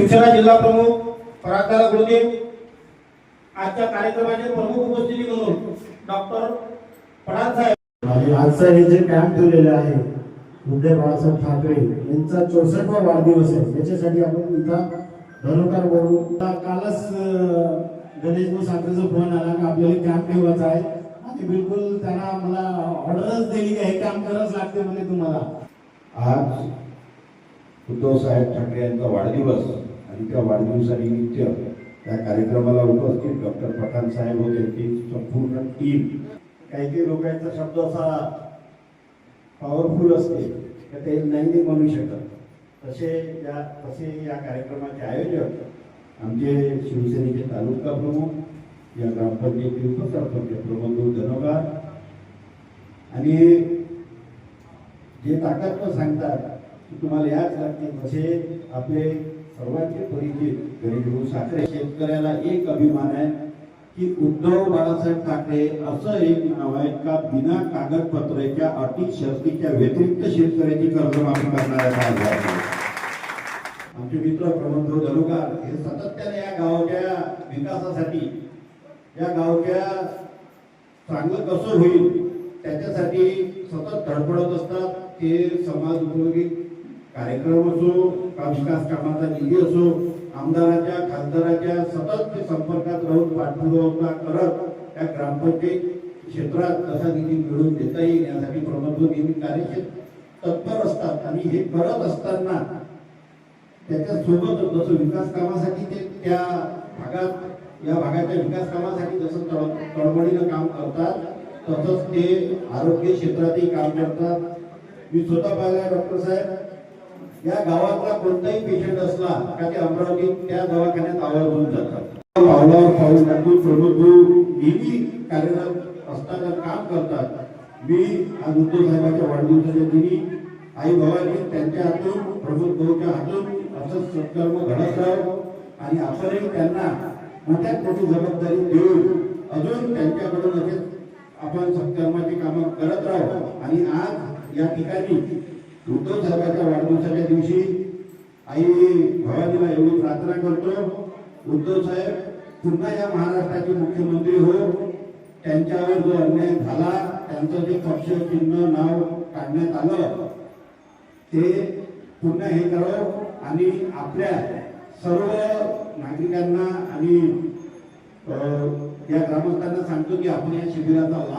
शिवसेना जिल्हा प्रमुख परागदादा गुरुदेव, आजच्या कार्यक्रमाचे प्रमुख उपस्थिती म्हणून डॉक्टर पठाण साहेब। आजचा हे जे कॅम्प ठेवलेले आहे उद्धव बाळासाहेब ठाकरे यांचा 64वा वाढदिवस आहे, याच्यासाठी आपण इथं धन्यवाद बोलू। कालच गणेश साखरेचा फोन आला की आपल्याला कॅम्प ठेवायचा आहे आणि बिलकुल त्यांना मला ऑर्डरच दिली की हे काम करावंच लागते म्हणजे तुम्हाला। आज उद्धव साहेब ठाकरे यांचा वाढदिवस आणि त्या वाढदिवसानिमित्त त्या कार्यक्रमाला उपस्थित डॉक्टर पठाण साहेब व त्यांची संपूर्ण टीम। काही लोकांचा शब्द असा पॉवरफुल असते की ते नाही म्हणू शकत, तसे या कार्यक्रमाचे आयोजक आमचे शिवसेनेचे तालुका प्रमुख, या ग्रामपंचायती उपसरपंच प्रमोद धनोगार आणि जे ताकदनं सांगतात की तुम्हाला याच लागते, तसे आपले सर्वांचे परिचित गणेश साखरे। शेतकऱ्याला एक अभिमान आहे की उद्धव बाळासाहेब ठाकरे असं एक नाव आहे का बिना कागदपत्राच्या अटी शर्तीच्या व्यतिरिक्त शेतकऱ्याची कर्जमाफी करणाऱ्या। आमचे मित्र प्रमोद धनोगार हे सातत्याने या गावाच्या विकासासाठी, या गावच्या चांगलं कसं होईल त्याच्यासाठी सतत धडपडत असतात। ते समाज उपयोगी कार्यक्रम असो, विकास कामाचा निधी असो, आमदाराच्या खासदाराच्या सतत ते संपर्कात राहून पाठपुरावा करत त्या ग्रामपंचायत क्षेत्रात कसा निधी मिळवून देता येईल यासाठी प्रमोद नेहमी कार्यक्षेत्र तत्पर असतात। आणि हे करत असताना त्याच्यासोबत जसं विकास कामासाठी ते त्या भागात, या भागाच्या विकास कामासाठी जसं तळमळीनं काम करतात, तसंच ते आरोग्य क्षेत्रातही काम करतात। मी स्वतः पाहिलं डॉक्टर साहेब, या गावातला कोणताही पेशंट असला का ते अमरावतीत त्या दवाखान्यात आवर्जून जातात। पावलावर पाऊल टाकून प्रमोद नेहमी कार्यरत असताना काम करतात। मी आज उद्धव साहेबांच्या वाढदिवसाच्या दिनी आई भवानी त्यांच्या हातून, प्रमोद भाऊच्या हातून असंच सत्कर्म घडत राहावं आणि आपणही त्यांना मोठ्यात मोठी जबाबदारी देऊन अजून त्यांच्याकडून असे आपण सत्कर्माची कामं करत राहावं। आणि आज या ठिकाणी उद्धव साहेबांच्या वाढदिवसाच्या दिवशी आई भवानीला एवढी प्रार्थना करतो, उद्धव साहेब पुन्हा या महाराष्ट्राचे मुख्यमंत्री हो, त्यांच्यावर जो अन्याय झाला, त्यांचं जे पक्ष चिन्ह नाव काढण्यात आलं ते पुन्हा हे करावं आणि आपल्या सर्व नागरिकांना आणि या ग्रामस्थांना सांगतो की आपण या शिबिराचा लाभ